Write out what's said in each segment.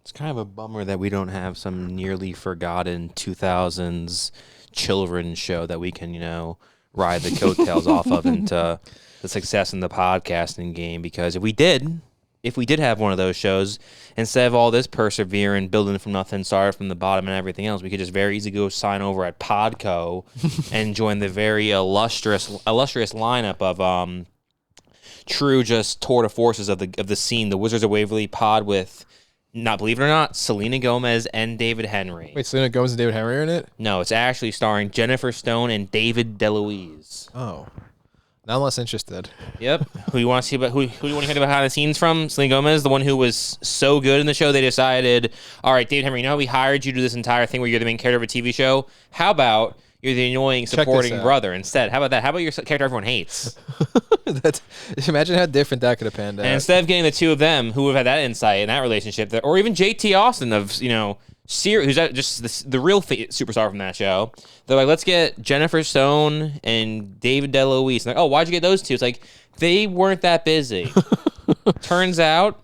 It's kind of a bummer that we don't have some nearly forgotten 2000s children's show that we can, ride the coattails off of into the success in the podcasting game. Because if we did have one of those shows, instead of all this persevering, building from nothing, starting from the bottom and everything else, we could just very easily go sign over at Podco and join the very illustrious lineup of true just tour de forces of the scene, the Wizards of Waverly Pod with, not believe it or not, Selena Gomez and David Henry. Wait, Selena Gomez and David Henry are in it? No, it's actually starring Jennifer Stone and David DeLuise. Oh. Now I'm less interested. Yep. Who you want to see about? Who do you want to hear behind the scenes from? Selena Gomez, the one who was so good in the show, they decided, all right, David Henry, we hired you to do this entire thing where you're the main character of a TV show. How about you're the annoying supporting brother instead? How about that? How about your character everyone hates? Imagine how different that could have panned out. And instead of getting the two of them who have had that insight in that relationship, or even JT Austin of, who's just the real superstar from that show, they're like, let's get Jennifer Stone and David DeLuise. Like, oh, why'd you get those two? It's like, they weren't that busy. Turns out,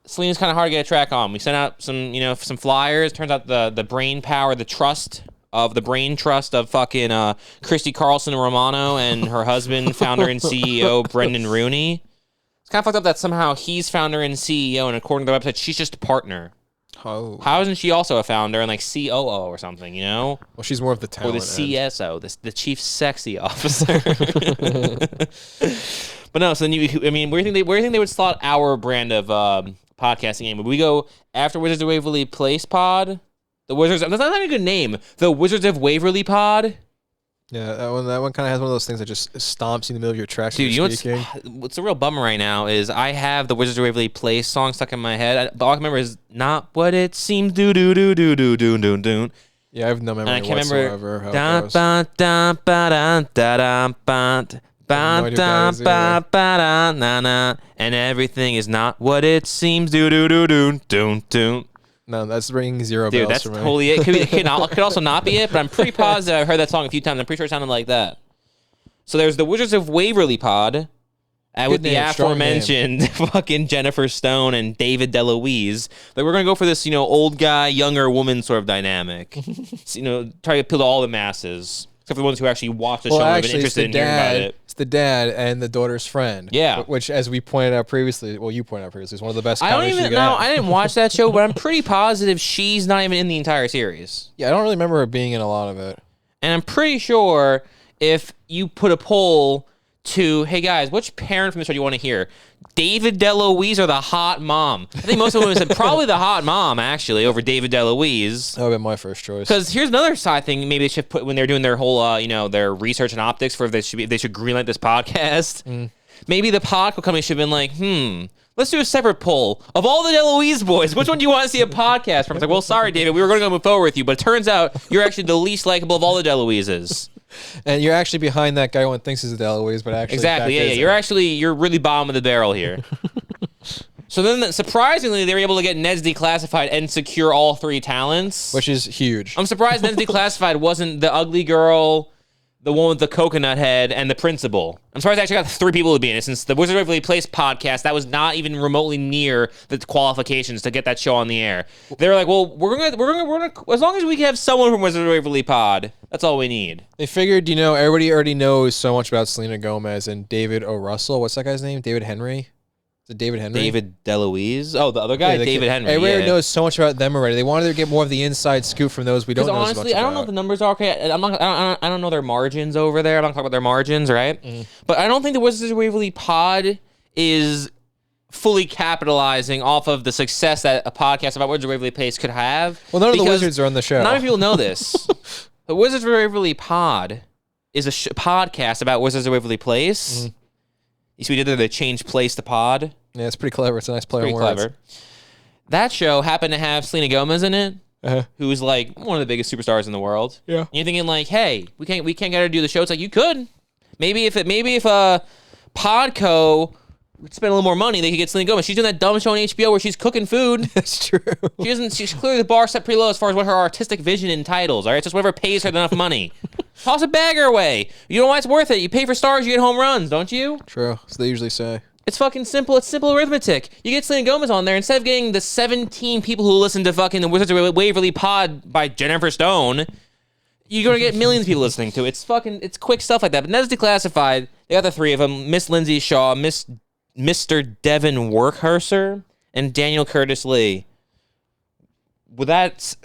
Selena's kind of hard to get a track on. We sent out some flyers. Turns out the brain power, the brain trust of fucking Christy Carlson Romano and her husband, founder and CEO Brendan Rooney. It's kind of fucked up that somehow he's founder and CEO, and according to the website, she's just a partner. Oh. How isn't she also a founder and like COO or something, Well, she's more of the talent. Or the CSO, the chief sexy officer. But no, so then where do you think they would slot our brand of podcasting game? Would we go after Wizards of Waverly Place Pod? The Wizards, that's not a good name. The Wizards of Waverly Pod? Yeah, that one kind of has one of those things that just stomps you in the middle of your tracks. Dude, what's a real bummer right now is I have the Wizards of Waverly Place song stuck in my head. All I can remember is not what it seems. Do. Yeah, I have no memory whatsoever. And everything is not what it seems. Do. No, that's ringing zero bells. Dude, that's for me. totally it. It could also not be it, but I'm pretty positive I've heard that song a few times. I'm pretty sure it sounded like that. So there's the Wizards of Waverly Pod with the aforementioned fucking Jennifer Stone and David DeLuise. Like, we're going to go for this, old guy, younger woman sort of dynamic. Try to appeal to all the masses. Except for the ones who actually watch the show and have been interested in hearing about it. It's the dad and the daughter's friend. Yeah. Which, as we pointed out previously, you pointed out previously, is one of the best I didn't watch that show, but I'm pretty positive she's not even in the entire series. Yeah, I don't really remember her being in a lot of it. And I'm pretty sure if you put a poll to, hey guys, which parent from this show do you want to hear? David DeLuise or the hot mom? I think most of them said probably the hot mom, actually, over David DeLuise. That would have been my first choice. Because here's another side thing maybe they should put when they're doing their whole, their research and optics for if they should greenlight this podcast. Maybe the podcast company should have been like, let's do a separate poll. Of all the DeLuise boys, which one do you want to see a podcast from? It's like, well, sorry, David, we were going to go move forward with you, but it turns out you're actually the least likable of all the DeLuises. And you're actually behind that guy one thinks he's a DeLuise, but actually... Exactly, yeah. You're really bottom of the barrel here. So then, surprisingly, they were able to get Ned's Declassified and secure all three talents. Which is huge. I'm surprised Ned's Declassified wasn't the ugly girl, the one with the coconut head, and the principal. I'm surprised they actually got three people to be in it, since the Wizard of Waverly Place podcast, that was not even remotely near the qualifications to get that show on the air. They were like, well, we're gonna as long as we can have someone from Wizard of Waverly Pod, that's all we need. They figured, everybody already knows so much about Selena Gomez and David O'Russell. What's that guy's name? David Henry? Is it David Henry? David DeLuise? Oh, the other guy? Yeah, David Henry. Everybody knows so much about them already. They wanted to get more of the inside scoop from those we don't know honestly, as much about. I don't know if the numbers are okay. I don't know their margins over there. I'm not talking about their margins, right? But I don't think the Wizards of Waverly Pod is fully capitalizing off of the success that a podcast about Wizards of Waverly Place could have. Well, none of the Wizards are on the show. Not many people know this. The Wizards of Waverly Pod is a podcast about Wizards of Waverly Place. You see, we did there, they changed place to pod. Yeah, it's pretty clever. It's a nice play on words. Pretty clever. That show happened to have Selena Gomez in it, who's like one of the biggest superstars in the world. Yeah. And you're thinking like, hey, we can't get her to do the show. It's like, you could. Maybe if Podco would spend a little more money, they could get Selena Gomez. She's doing that dumb show on HBO where she's cooking food. That's true. She's clearly the bar set pretty low as far as what her artistic vision entitles. All right, it's just whatever pays her enough money. Toss a bagger away. You know why it's worth it? You pay for stars, you get home runs, don't you? True. So they usually say. It's fucking simple. It's simple arithmetic. You get Selena Gomez on there, instead of getting the 17 people who listen to fucking the Wizards of Waverly Pod by Jennifer Stone, you're going to get millions of people listening to it. It's quick stuff like that. But that's Declassified. They got the three of them, Miss Lindsay Shaw, Mr. Devin Workhurser, and Daniel Curtis Lee. With that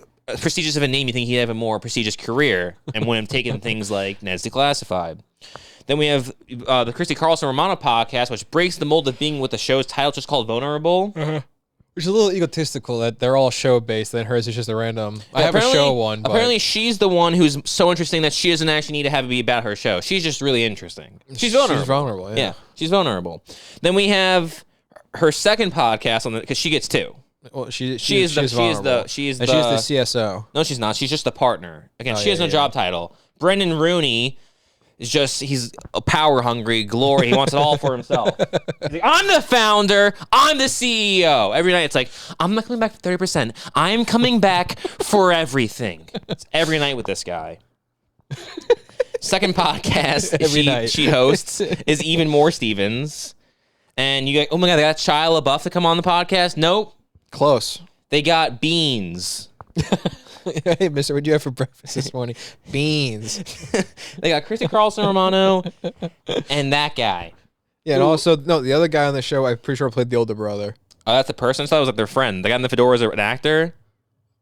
prestigious of a name, you think he'd have a more prestigious career and wouldn't have taken things like Ned's Declassified. Then we have the Christy Carlson Romano podcast, which breaks the mold of being what the show's title just called Vulnerable. Which is a little egotistical that they're all show-based, then hers is just a random... I have a show one, but... Apparently she's the one who's so interesting that she doesn't actually need to have it be about her show. She's just really interesting. She's vulnerable. She's vulnerable, yeah. She's vulnerable. Then we have her second podcast, on because she gets two. Well, she is the CSO. No, she's not. She's just the partner. Again, she has no job title. Brendan Rooney... he's a power hungry glory. He wants it all for himself. He's like, I'm the founder. I'm the CEO. Every night it's like, I'm not coming back for 30%. I'm coming back for everything. It's every night with this guy. Second podcast she hosts is Even More Stevens. And you go, oh my God, they got Shia LaBeouf to come on the podcast? Nope. Close. They got Beans. Hey, mister, what'd you have for breakfast this morning? Beans. They got Christy Carlson Romano and that guy. Yeah, and also, no, the other guy on the show, I'm pretty sure played the older brother. Oh, that's the person? I thought it was like their friend. The guy in the fedora is an actor?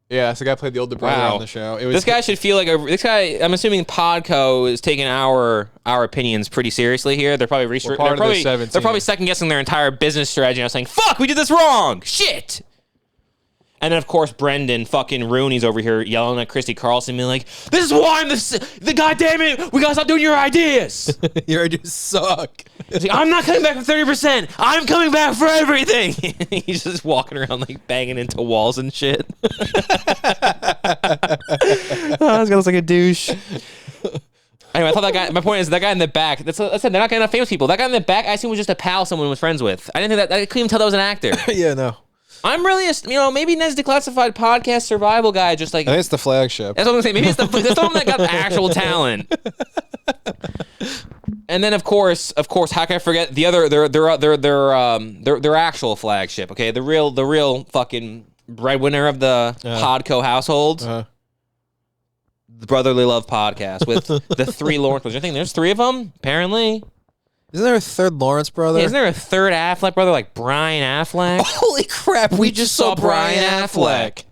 Yeah, so the guy played the older brother on the show. This guy should feel like this guy. I'm assuming Podco is taking our opinions pretty seriously here. They're probably they're probably second guessing their entire business strategy and saying, "Fuck, we did this wrong. Shit." And then, of course, Brendan fucking Rooney's over here yelling at Christy Carlson, being like, "This is why I'm the goddamn it. We gotta stop doing your ideas. Your ideas suck." Like, I'm not coming back for 30%. I'm coming back for everything. He's just walking around like banging into walls and shit. This guy looks like a douche. Anyway, I thought that guy. My point is that guy in the back. That's they're not getting enough famous people. That guy in the back, I assume was just a pal someone was friends with. I didn't think that. I couldn't even tell that was an actor. Yeah, no. I'm really, maybe Ned's Declassified podcast survival guy just like... I think it's the flagship. That's what I'm saying. Maybe it's the one that got the actual talent. And then, of course, how can I forget the other, their actual flagship, okay? The real fucking breadwinner of the Podco household. The Brotherly Love podcast with the three Lawrence brothers. I think there's three of them, apparently. Isn't there a third Lawrence brother? Yeah, isn't there a third Affleck brother, like Brian Affleck? Holy crap, we just saw Brian Affleck.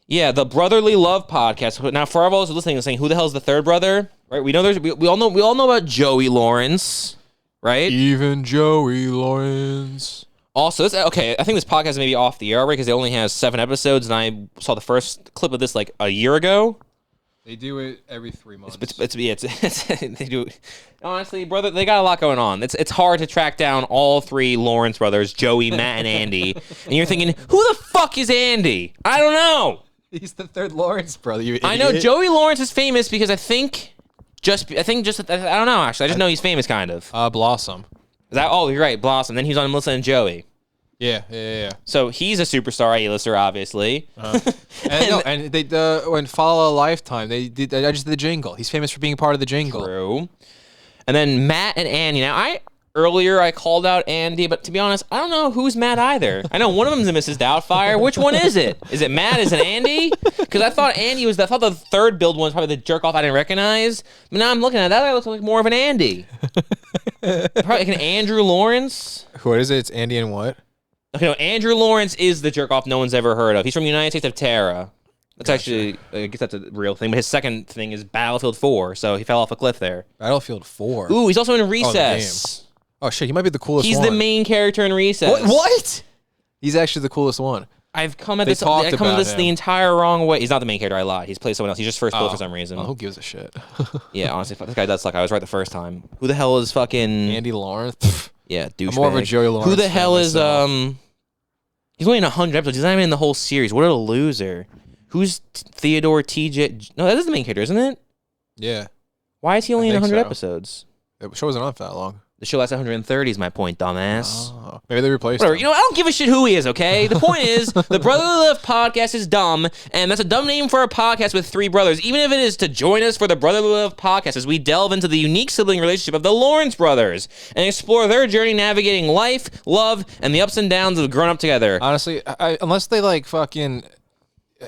Yeah, the Brotherly Love podcast. Now, for all those listening and saying, who the hell is the third brother? Right? We know we all know about Joey Lawrence, right? Even Joey Lawrence. Also, I think this podcast may be off the air, right? Because it only has 7 episodes, and I saw the first clip of this like a year ago. They do it every 3 months. They do. Honestly, brother, they got a lot going on. It's hard to track down all 3 Lawrence brothers, Joey, Matt, and Andy. And you're thinking, who the fuck is Andy? I don't know. He's the third Lawrence brother. You idiot. I know Joey Lawrence is famous because I don't know actually. I just know he's famous kind of. Blossom. You're right, Blossom. Then he was on Melissa and Joey. Yeah. So he's a superstar A-lister, obviously. And they when Follow a Lifetime, I just did the jingle. He's famous for being part of the jingle. True. And then Matt and Andy. Now, earlier I called out Andy, but to be honest, I don't know who's Matt either. I know one of them's a Mrs. Doubtfire. Which one is it? Is it Matt? Is it Andy? Because I thought the third build one was probably the jerk off I didn't recognize. But now I'm looking at that. I look like more of an Andy. Probably like an Andrew Lawrence. What is it? It's Andy and what? Okay, no, Andrew Lawrence is the jerk off no one's ever heard of. He's from the United States of Terra. That's actually, I guess that's a real thing. But his second thing is Battlefield 4, so he fell off a cliff there. Battlefield 4? Ooh, he's also in Recess. Oh, shit, he might be the coolest one. He's the main character in Recess. What? He's actually the coolest one. I've come at this the entire wrong way. He's not the main character, I lied. He's played someone else. He's just first build for some reason. Oh, who gives a shit? Yeah, honestly, this guy does suck. I was right the first time. Who the hell is fucking... Andy Lawrence? Yeah, douchebag. I'm more of a Joey Lawrence. Who the hell is, He's only in 100 episodes. He's not even in the whole series. What a loser. Who's Theodore TJ? No, that is the main character, isn't it? Yeah. Why is he only in 100 episodes? The show wasn't on for that long. The show lasts 130 is my point, dumbass. Oh, maybe they replaced Whatever. him. You know, I don't give a shit who he is, okay? The point is, the Brotherly Love podcast is dumb, and that's a dumb name for a podcast with 3 brothers, even if it is to join us for the Brotherly Love podcast as we delve into the unique sibling relationship of the Lawrence brothers and explore their journey navigating life, love, and the ups and downs of growing up together. Honestly, unless they like fucking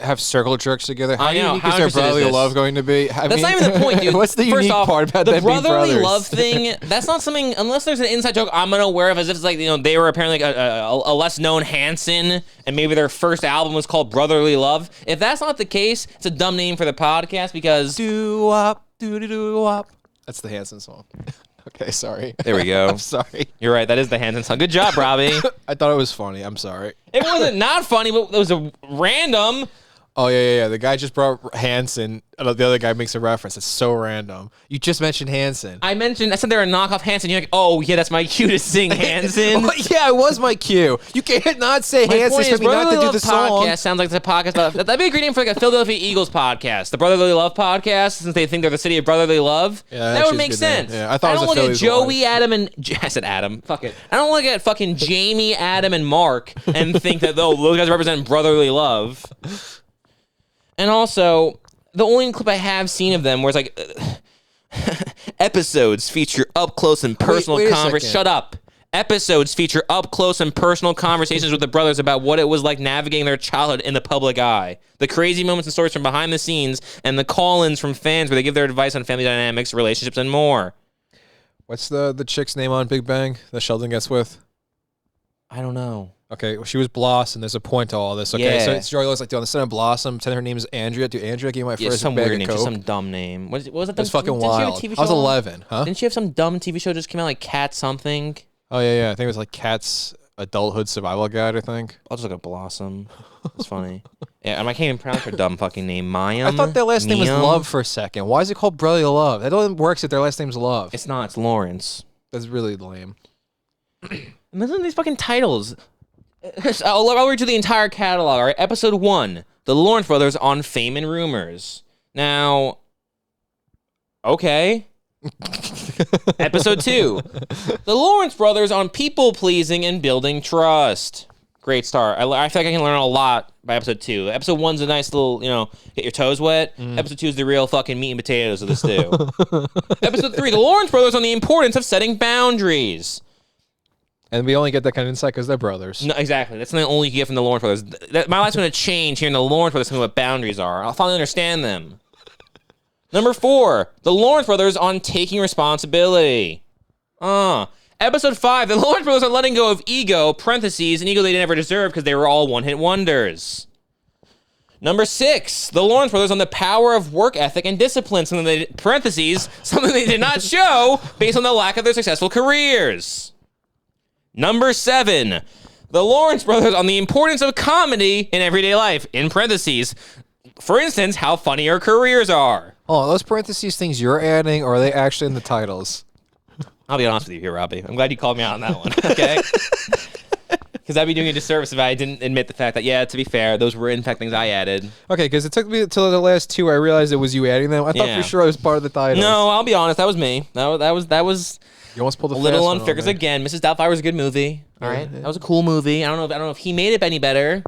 have circle jerks together, how I know, unique how is their interesting is brotherly this? love going to be? That's not even the point, dude. What's the First unique off, part about the them being brotherly brothers? love thing? That's not something, unless there's an inside joke I'm unaware of, as if it's like, you know, they were apparently like a less known Hanson, and maybe their first album was called Brotherly Love. If that's not the case, it's a dumb name for the podcast because Do-wop, do-do-do-wop. That's the Hanson song. Okay, sorry. There we go. I'm sorry. You're right. That is the Hanson song. Good job, Robbie. I thought it was funny. I'm sorry. It wasn't not funny, but it was a random. Oh, yeah. The guy just brought Hanson. The other guy makes a reference. It's so random. You just mentioned Hanson. I said they're a knockoff Hanson. You're like, oh, yeah, that's my cue to sing Hanson. Yeah, it was my cue. You can't not say My Hanson point for is, me not Brotherly to do Love the song. podcast sounds like it's a podcast about. That'd be a great name for like a Philadelphia Eagles podcast. The Brotherly Love podcast, since they think they're the city of brotherly love. Yeah, that would make sense. Yeah, I thought it was don't a look at Phillies Joey, one. Adam, and I said Adam. Fuck it. I don't look at fucking Jamie, Adam, and Mark and think that those guys represent brotherly love. And also, the only clip I have seen of them where it's like episodes feature up close and personal wait a conversations. second. Shut up. Episodes feature up close and personal conversations with the brothers about what it was like navigating their childhood in the public eye, the crazy moments and stories from behind the scenes, and the call-ins from fans where they give their advice on family dynamics, relationships, and more. What's the chick's name on Big Bang that Sheldon gets with? I don't know. Okay, well, she was Blossom. There's a point to all this. Okay, Yeah. so it's Joey looks like on the son of Blossom. Pretend her name is Andrea. Dude, Andrea gave me my Yeah, first some bag weird of name, Coke. just some dumb name. What was that? It was fucking Didn't she have a wild. TV I was show on? 11, huh? Didn't she have some dumb TV show just came out like Cat something? Oh yeah. I think it was like Cat's Adulthood Survival Guide. I think. I'll just look at Blossom. It's funny. Yeah, and I can't even pronounce her dumb fucking name. Mayim? I thought their last name was Miam? Love for a second. Why is it called Brotherly Love? That only works if their last name's Love. It's not. It's Lawrence. That's really lame. Listen to these fucking titles. I'll read you the entire catalog. All right, episode 1, the Lawrence brothers on Fame and Rumors. Now, okay. Episode 2, the Lawrence brothers on people pleasing and building trust. Great start. I feel like I can learn a lot by episode 2. Episode 1's a nice little, get your toes wet. Episode 2 is the real fucking meat and potatoes of the stew. Episode 3, the Lawrence brothers on the importance of setting boundaries. And we only get that kind of insight because they're brothers. No, exactly. That's the only you can get from the Lawrence brothers. My life's going to change hearing the Lawrence brothers tell me what boundaries are. I'll finally understand them. Number 4, the Lawrence brothers on taking responsibility. Episode 5, the Lawrence brothers on letting go of ego, parentheses, an ego they never deserved because they were all one-hit wonders. Number 6, the Lawrence brothers on the power of work ethic and discipline, something they did not show based on the lack of their successful careers. Number 7, the Lawrence brothers on the importance of comedy in everyday life, in parentheses. For instance, how funny our careers are. Oh, those parentheses things you're adding, or are they actually in the titles? I'll be honest with you here, Robbie. I'm glad you called me out on that one, okay? Because I'd be doing a disservice if I didn't admit the fact that, yeah, to be fair, those were in fact things I added. Okay, because it took me until the last 2 I realized it was you adding them. I thought Yeah. for sure it was part of the titles. No, I'll be honest, that was me. That was You almost pulled a a little fast one unfair. on Because me. again, Mrs. Doubtfire was a good movie. All right, yeah. that was a cool movie. I don't know if he made it any better.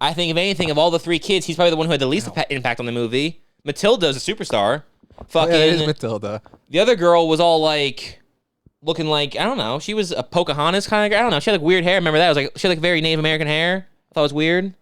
I think if anything, of all the 3 kids, he's probably the one who had the least impact on the movie. Matilda's a superstar. Fucking Yeah, it is Matilda. the other girl was all like looking like, I don't know, she was a Pocahontas kind of girl. I don't know. She had like weird hair. Remember that? It was like she had like very Native American hair. I thought it was weird.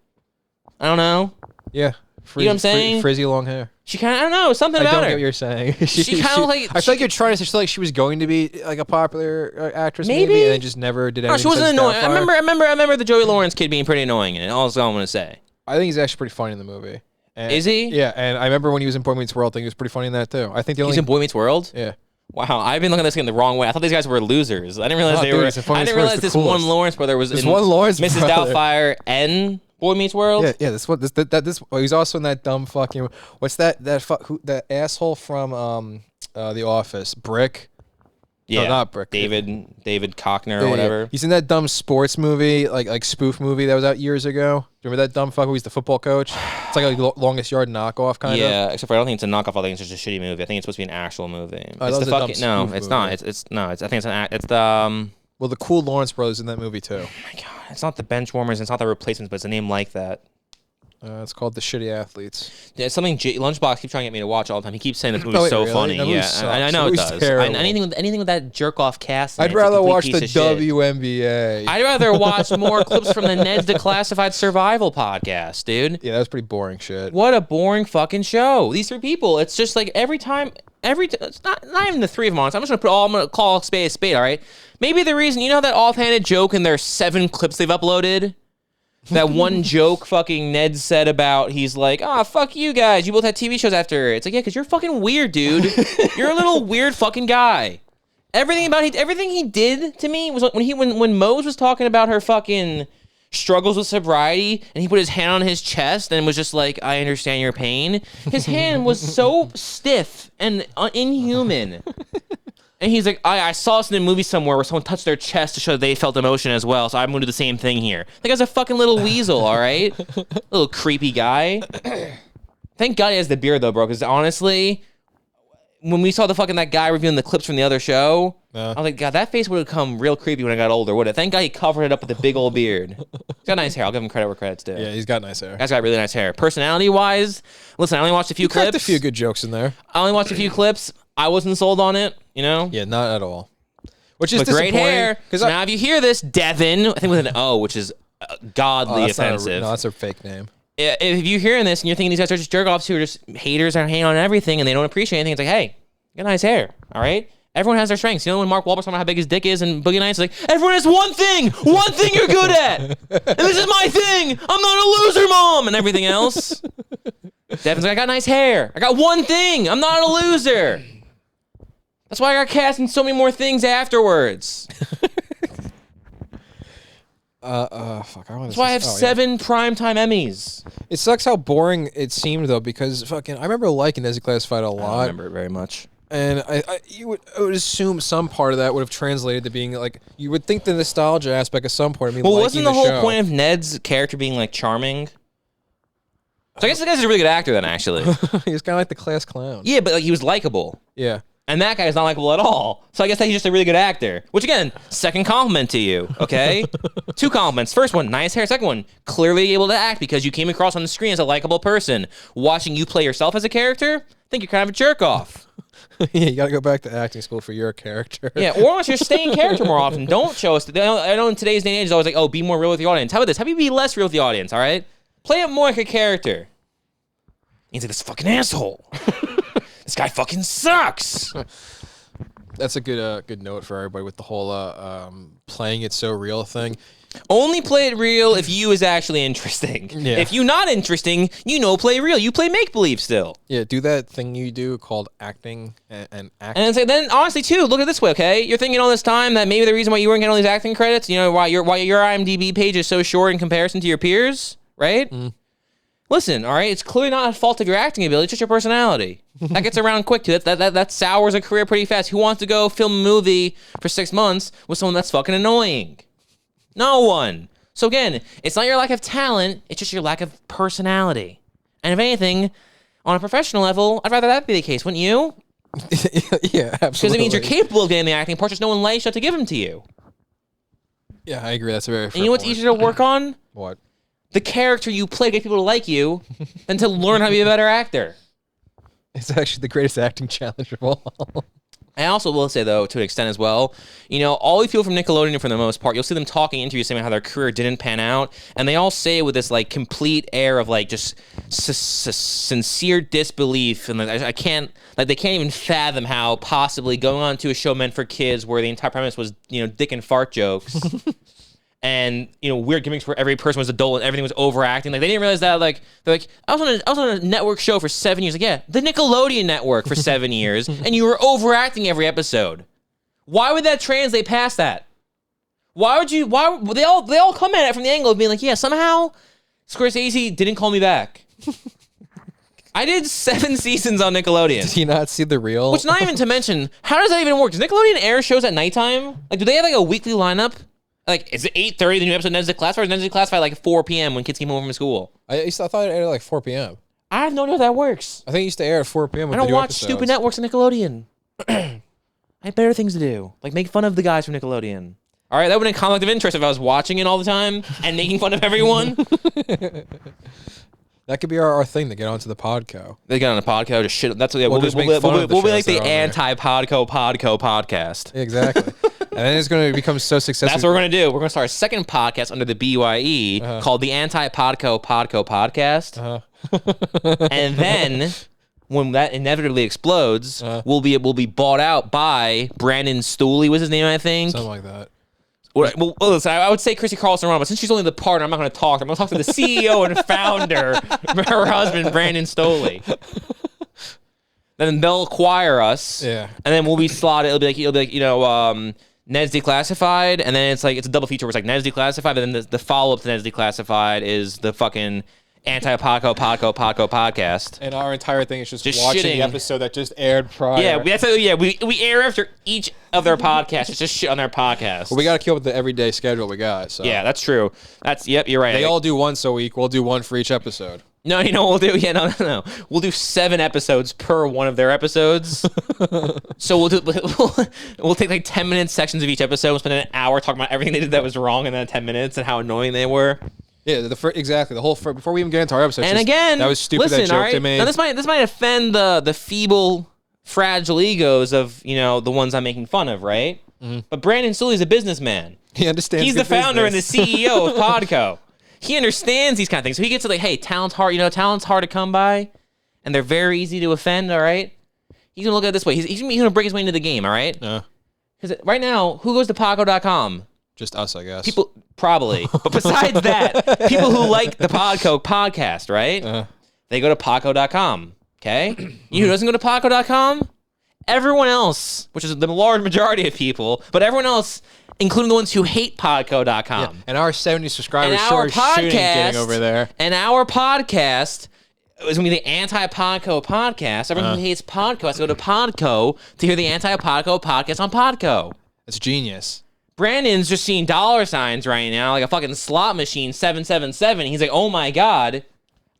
I don't know. Yeah. You know what I'm saying? Frizzy long hair. She kind of, I don't know, something I about don't her. get what you're saying. She kinda like- I feel like you're trying to say she's like she was going to be like a popular actress, maybe, Maybe. and then just never did No, anything. she wasn't since annoying. Doubtfire. I remember the Joey Lawrence kid being pretty annoying in it. All I'm going to say. I think he's actually pretty funny in the movie. And, Is he? Yeah, and I remember when he was in Boy Meets World, I think he was pretty funny in that too. I think the He's only in Boy Meets World? yeah. Wow, I've been looking at this game the wrong way. I thought these guys were losers. I didn't realize Oh, they dude, were. he's in Boy I Meets didn't World, realize it's the this one coolest. Lawrence brother was There's in one Lawrence Mrs. brother. Doubtfire and Boy Meets World. Yeah, this one. This. Oh, he's also in that dumb fucking. What's that? That asshole from The Office, Brick. Yeah, No, not Brick. David Cockner or Yeah, whatever. He's in that dumb sports movie, like spoof movie that was out years ago. Remember that dumb fucker? He's the football coach. It's like a longest yard knockoff kind of. Yeah, except for I don't think it's a knockoff. I think it's just a shitty movie. I think it's supposed to be an actual movie. Oh, It's that the was a fucking dumb no. spoof It's movie. not. It's no. It's I think it's an. It's the. Well, the cool Lawrence brothers in that movie too. Oh my god! It's not the Benchwarmers. It's not the Replacements, but it's a name like that. It's called The Shitty Athletes. Yeah, it's something Lunchbox keeps trying to get me to watch all the time. He keeps saying this movie's wait, so really? funny. That movie Yeah, sucks. I know That it movie's does. terrible. Anything with that jerk off cast. I'd rather watch the WNBA. I'd rather watch more clips from the Ned's Declassified Survival podcast, dude. Yeah, that was pretty boring shit. What a boring fucking show. These three people, it's just like it's not even the three of them on. So I'm gonna call a spade, all right? Maybe the reason, you know that offhanded joke in their 7 clips they've uploaded? That one joke fucking Ned said about, he's like, fuck you guys. You both had TV shows after. It's like, yeah, because you're fucking weird, dude. You're a little weird fucking guy. Everything he did to me was when Mose was talking about her fucking struggles with sobriety and he put his hand on his chest and was just like, I understand your pain. His hand was so stiff and inhuman. And he's like, I saw this in a movie somewhere where someone touched their chest to show that they felt emotion as well, so I'm going to do the same thing here. That guy's a fucking little weasel, all right? Little creepy guy. Thank God he has the beard, though, bro, because honestly, when we saw that guy reviewing the clips from the other show, I was like, God, that face would have come real creepy when I got older, would it? Thank God he covered it up with a big old beard. He's got nice hair. I'll give him credit where credit's due. Yeah, he's got nice hair. Guy's got really nice hair. Personality-wise, listen, I only watched a few clips. Cracked a few good jokes in there. I only watched a few clips. I wasn't sold on it, you know? Yeah, not at all. Which is But great hair. Because So now if you hear this, Devin, I think with an O, which is godly offensive. No, that's a fake name. If you're hearing this and you're thinking these guys are just jerk-offs who are just haters and hate on everything and they don't appreciate anything, it's like, hey, you got nice hair, all right? Everyone has their strengths. You know when Mark Wahlberg's talking about how big his dick is and Boogie Nights, like, everyone has one thing you're good at, and this is my thing. I'm not a loser, mom, and everything else. Devin's like, I got nice hair. I got one thing. I'm not a loser. That's why I got cast in so many more things afterwards. Fuck. That's why I have 7 primetime Emmys. It sucks how boring it seemed though, because fucking I remember liking Declassified a I lot. don't remember it very much. And I would assume some part of that would have translated to being like, you would think the nostalgia aspect at some point of me Well, liking wasn't the the whole show. point of Ned's character being like charming? So I guess the guy's a really good actor then, actually. He was kind of like the class clown. Yeah, but like he was likable. Yeah. And that guy is not likable at all. So I guess that he's just a really good actor. Which again, second compliment to you, okay? 2 compliments. First one, nice hair. Second one, clearly able to act because you came across on the screen as a likable person. Watching you play yourself as a character, I think you're kind of a jerk off. Yeah, you gotta go back to acting school for your character. Yeah, or unless you're staying character more often. Don't show us. I know in today's day and age, it's always like, oh, be more real with the audience. How about this? How about you be less real with the audience, all right? Play it more like a character. He's like, this fucking asshole. This guy fucking sucks. That's a good note for everybody with the whole playing it so real thing. Only play it real if you is actually interesting. Yeah. If you not interesting, play real. You play make-believe still. Yeah, do that thing you do called acting and act. And it's like, then honestly too, look at it this way, okay? You're thinking all this time that maybe the reason why you weren't getting all these acting credits, why your IMDb page is so short in comparison to your peers, right? Listen, all right, it's clearly not a fault of your acting ability, it's just your personality. That gets around quick too. That sours a career pretty fast. Who wants to go film a movie for 6 months with someone that's fucking annoying? No one. So again, it's not your lack of talent, it's just your lack of personality. And if anything, on a professional level, I'd rather that be the case, wouldn't you? Yeah, absolutely. Because it means you're capable of getting the acting part, just no one likes you to give them to you. Yeah, I agree. That's a very fair And you know what's point. easier to work on? What? The character you play to get people to like you than to learn how to be a better actor. It's actually the greatest acting challenge of all. I also will say, though, to an extent as well, all you people from Nickelodeon, for the most part, you'll see them talking in interviews saying how their career didn't pan out, and they all say it with this, like, complete air of, like, just sincere disbelief, and like, they can't even fathom how possibly going on to a show meant for kids where the entire premise was, dick and fart jokes, and, weird gimmicks where every person was adult and everything was overacting. Like, they didn't realize that, like, they're like, I was on a network show for 7 years. Like, yeah, the Nickelodeon network for 7 years, and you were overacting every episode. Why would that translate past that? They all come at it from the angle of being like, yeah, somehow Scorsese didn't call me back. I did 7 seasons on Nickelodeon. Did you not see the reel? Which, not even to mention, how does that even work? Does Nickelodeon air shows at nighttime? Like, do they have like a weekly lineup? Like, is it 8:30 the new episode of Ned's Declassified, or is Ned's Declassified like 4 p.m. when kids came home from school? I thought it aired at like 4 p.m. I have no idea how that works. I think it used to air at 4 p.m. I don't watch stupid networks on Nickelodeon. I have better things to do, like make fun of the guys from Nickelodeon. All right, that would be a conflict of interest if I was watching it all the time and making fun of everyone. That could be our thing to get onto the Podco. They get on a Podco, just shit. That's what we'll be like the anti-Podco podcast. Exactly. And then it's going to become so successful. That's what we're going to do. We're going to start a second podcast under the BYE called the Anti-Podco podcast. And then when that inevitably explodes, we'll be bought out by Brandon Stooley was his name, I think. Something like that. Well, listen, I would say Chrissy Carlson Rama, but since she's only the partner, I'm not going to talk to her. I'm going to talk to the CEO and founder, her husband, Brandon Stooley. Then they'll acquire us. Yeah. And then we'll be slotted. It'll be like Ned's Declassified, and then it's a double feature where it's like Ned's Declassified, and then the follow-up to Ned's Declassified is the fucking Anti-Podco podcast. And our entire thing is just watching shitting. the episode that just aired prior. Yeah, we air after each of their podcasts. It's just shit on their podcast. Well, we got to keep up with the everyday schedule we got. So yeah, that's true. Yep, you're right. They all do once a week. We'll do one for each episode. No, you know what we'll do? Yeah, no. We'll do 7 episodes per one of their episodes. So we'll take like 10-minute sections of each episode. We'll spend an hour talking about everything they did that was wrong in that 10 minutes and how annoying they were. Yeah, exactly. The whole before we even get into our episode. And again, that was stupid. Listen, that joke they made. Now this might offend the feeble, fragile egos of the ones I'm making fun of, right? Mm-hmm. But Brandon Stooley's a businessman. He understands. He's the founder and the CEO of Podco. He understands these kind of things. So he gets to like, hey, talent's hard. Talent's hard to come by, and they're very easy to offend. All right. He's gonna look at it this way. He's gonna break his way into the game. All right. Because right now, who goes to Podco.com? Just us, I guess. People, probably. But besides that, people who like the Podco podcast, right? They go to Podco.com, okay? You know who doesn't go to Podco.com? Everyone else, which is the large majority of people, but everyone else, including the ones who hate Podco.com. Yeah. And our 70 subscribers sure shooting getting over there. And our podcast is going to be the Anti-Podco podcast. Everyone who hates Podco has to go to Podco to hear the Anti-Podco podcast on Podco. It's genius. Brandon's just seeing dollar signs right now, like a fucking slot machine, 777. He's like, oh my God,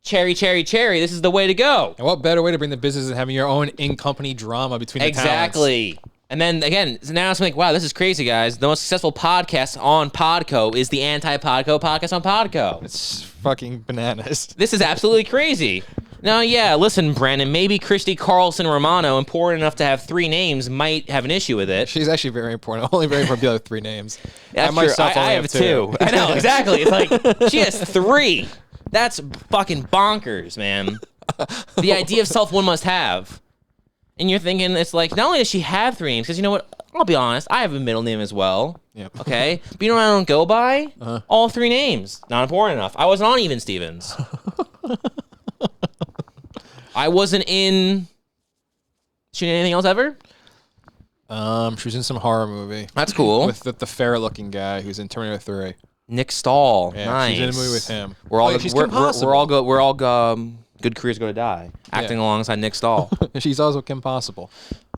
cherry, cherry, cherry, this is the way to go. And what better way to bring the business than having your own in-company drama between the talents? Exactly. And then, again, so now it's like, wow, this is crazy, guys. The most successful podcast on Podco is the Anti-Podco podcast on Podco. It's fucking bananas. This is absolutely crazy. Now, yeah, listen, Brandon, maybe Christy Carlson Romano, important enough to have 3 names, might have an issue with it. She's actually very important. Only very important people with 3 names. That's true. I have 2. I know, exactly. It's like, she has 3. That's fucking bonkers, man. The idea of self one must have. And you're thinking, it's like, not only does she have 3 names, because you know what? I'll be honest, I have a middle name as well. Yep. Okay? But you know what I don't go by? All 3 names. Not important enough. I wasn't on Even Stevens. I wasn't in... She did anything else ever? She was in some horror movie. That's cool. With the fair-looking guy who's in Terminator 3. Nick Stahl. Yeah, nice. she's in a movie with him. We're all good careers go to die. Acting alongside Nick Stahl. She's also Kim Possible.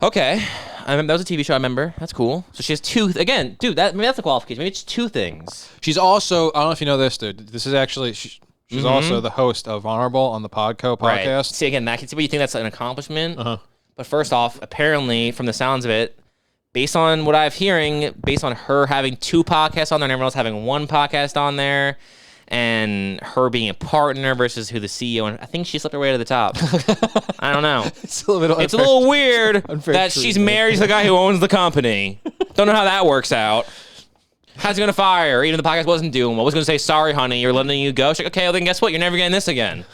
Okay. I remember, that was a TV show, I remember. That's cool. So she has 2... Again, dude, maybe that's a qualification. Maybe it's 2 things. She's also... I don't know if you know this, dude. This is actually... She's also the host of Honorable on the Podco podcast. Right. See, again, I can see why you think that's an accomplishment. But first off, apparently, from the sounds of it, based on what I'm hearing, based on her having 2 podcasts on there and everyone else having 1 podcast on there, and her being a partner versus who the CEO, and I think she slipped her way to the top. I don't know. It's a little weird that she's married to the guy who owns the company. Don't know how that works out. How's he going to fire her? Even the podcast wasn't doing well. Was going to say, sorry, honey, you're letting you go. She's like, okay, well, then guess what? You're never getting this again.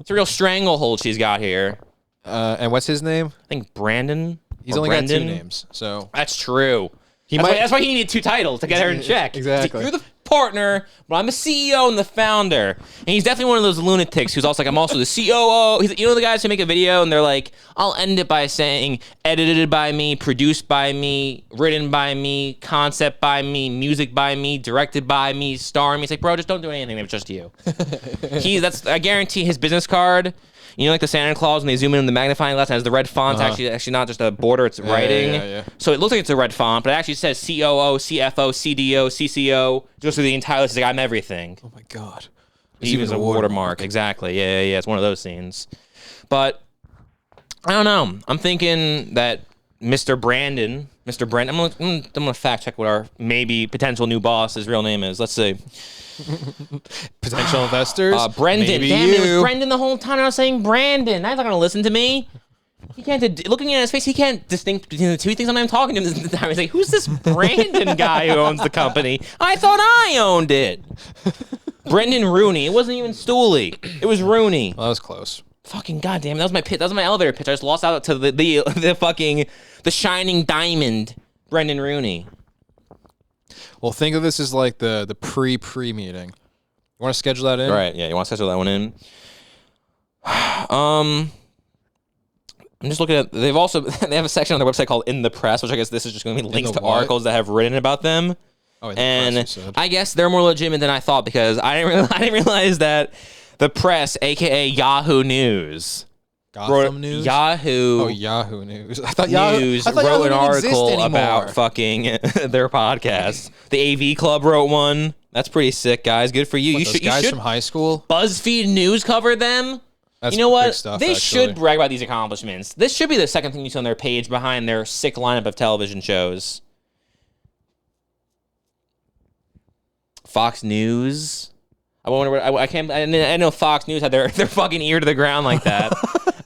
It's a real stranglehold she's got here. And what's his name? I think Brandon. He's only got 2 names, so... That's true. That's why he needed 2 titles to get her in check. Exactly. You're the partner, but I'm the CEO and the founder. And he's definitely one of those lunatics who's also like, I'm also the COO. He's, you know, the guys who make a video and they're like, I'll end it by saying edited by me, produced by me, written by me, concept by me, music by me, directed by me, starring me. It's like, bro, just don't do anything. It's just you. I guarantee his business card, you know, like the Santa Claus when they zoom in the magnifying glass, has the red font. Actually not just a border, it's writing. Yeah. So it looks like it's a red font, but it actually says COO, CFO, CDO, CCO. Goes through the entire list. It's like, I'm everything. Oh my God. Even a watermark. Exactly. Yeah. It's one of those scenes. But I don't know. I'm thinking that Mr. Brandon, I'm gonna fact check what our maybe potential new boss's real name is. Let's see. Potential investors. Brendan. Maybe Damn you. it, was Brendan the whole time. I was saying Brandon. He's not gonna listen to me. He can't. Looking at his face, he can't distinct between the two things. I'm talking to him this time. He's like, "Who's this Brandon guy who owns the company? I thought I owned it." Brendan Rooney. It wasn't even Stooley. It was Rooney. Well, that was close. Fucking goddamn! That was my pitch. That was my elevator pitch. I just lost out to the shining diamond, Brendan Rooney. Well, think of this as like the pre meeting. You want to schedule that in? Right. Yeah. You want to schedule that one in? I'm just looking at. They have a section on their website called "In the Press," which I guess this is just going to be links to articles that have written about them. Oh, and I guess they're more legitimate than I thought because I didn't realize that the press, aka Yahoo News, Gotham News. Yahoo. Oh, Yahoo News. I thought News wrote an article about fucking their podcast. The AV Club wrote one. That's pretty sick, guys. Good for you. Those guys from high school. BuzzFeed News covered them. That's you know what? Stuff, they actually. should brag about these accomplishments. This should be the second thing you see on their page behind their sick lineup of television shows. Fox News. I wonder what I can't. I didn't know Fox News had their fucking ear to the ground like that.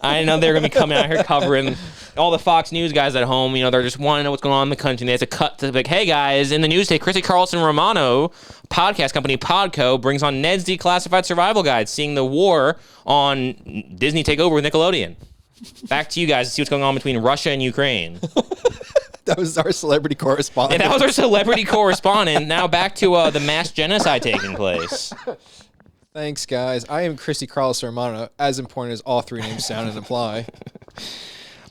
I didn't know they were gonna be coming out here covering all the Fox News guys at home. You know, they're just wanting to know what's going on in the country. And they have to cut to like, hey guys, in the news today, Chrissy Carlson Romano, podcast company Podco, brings on Ned's Declassified Survival Guide, seeing the war on Disney take over with Nickelodeon. Back to you guys to see what's going on between Russia and Ukraine. That was our celebrity correspondent. And that was our celebrity correspondent. Now back to the mass genocide taking place. Thanks, guys. I am Christy Carlson Romano, as important as all three names sound and apply.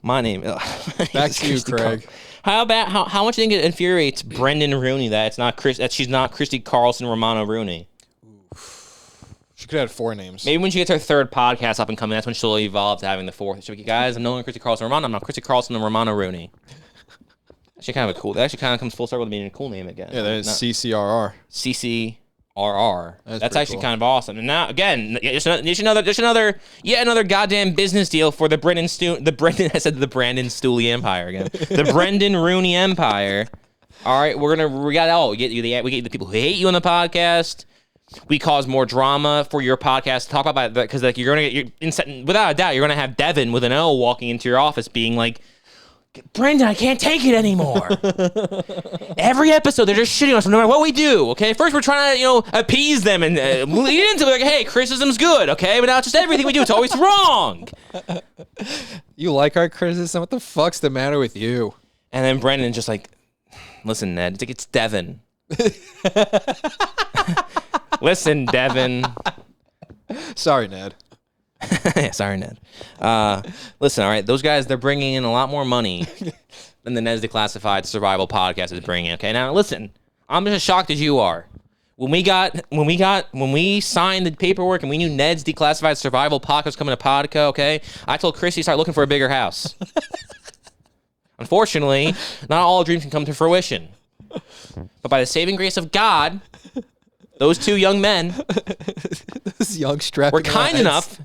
My name. Back to you, Craig. How much do you think it infuriates Brendan Rooney that she's not Christy Carlson Romano Rooney? She could have had 4 names. Maybe when she gets her third podcast up and coming, that's when she'll evolve to having the 4th. She'll be like, guys, I'm no longer Christy Carlson Romano. I'm not Christy Carlson Romano Rooney. Actually, kind of a cool. That actually kind of comes full circle to being a cool name again. Yeah, that is CCRR. CCRR. That's actually cool. kind of awesome. And now again, just another goddamn business deal for the Brandon Brandon Stooley Empire again. The Brendan Rooney Empire. All right, we get the people who hate you on the podcast. We cause more drama for your podcast to talk about that because like without a doubt you're gonna have Devin with an O walking into your office being like, Brendan, I can't take it anymore. Every episode, they're just shitting on us no matter what we do, okay? First, we're trying to, appease them and lead into like, hey, criticism's good, okay? But now it's just everything we do, it's always wrong. You like our criticism? What the fuck's the matter with you? And then Brendan's just like, listen, Ned, it's Devin. Listen, Devin. Sorry, Ned. Yeah, sorry, Ned. Listen, all right, those guys, they're bringing in a lot more money than the Ned's Declassified Survival Podcast is bringing. Okay, now listen, I'm just as shocked as you are. When we signed the paperwork and we knew Ned's Declassified Survival Podcast was coming to Podco, okay, I told Chrissy to start looking for a bigger house. Unfortunately, not all dreams can come to fruition. But by the saving grace of God, those 2 young men, those young strapping were kind enough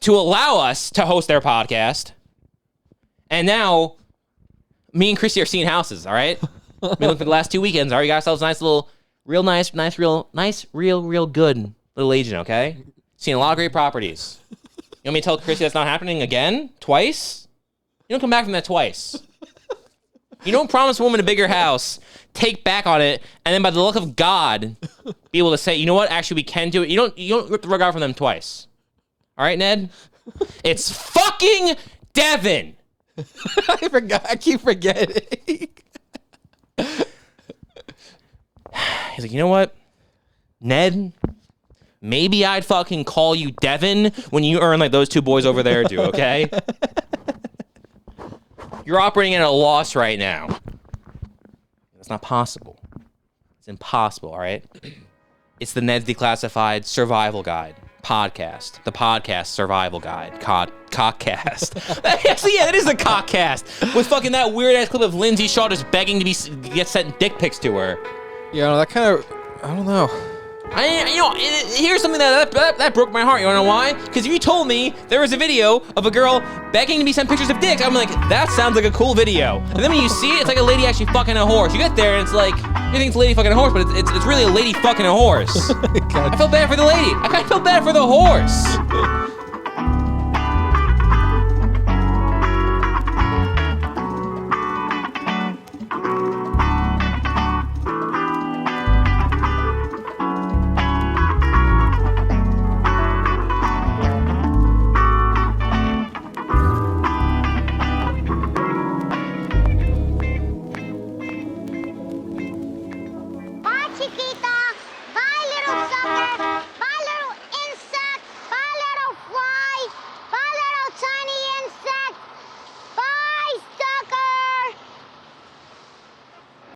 to allow us to host their podcast. And now, me and Christy are seeing houses, all right? We looked for the last 2 weekends, all right? We got ourselves a nice little, real good little agent, okay? Seeing a lot of great properties. You want me to tell Christy that's not happening again? Twice? You don't come back from that twice. You don't promise a woman a bigger house, take back on it, and then by the luck of God, be able to say, you know what, actually we can do it. You don't rip the rug out from them twice. All right, Ned? It's fucking Devin. I keep forgetting. He's like, you know what? Ned, maybe I'd fucking call you Devin when you earn like those two boys over there do, okay? You're operating at a loss right now. That's not possible. It's impossible, all right? It's the Ned's Declassified Survival Guide podcast. The podcast survival guide. Cockcast. Actually, yeah, that is the cockcast. With fucking that weird-ass clip of Lindsay Shaw just begging to get sent dick pics to her. Yeah, that kind of, I don't know. Here's something that broke my heart. You wanna know why? Because you told me there was a video of a girl begging to be sent pictures of dicks. I'm like, that sounds like a cool video. And then when you see it, it's like a lady actually fucking a horse. You get there and it's like, you think it's a lady fucking a horse, but it's really a lady fucking a horse. I felt bad for the lady. I kind of felt bad for the horse. Bye, Chiquita. Bye, little sucker.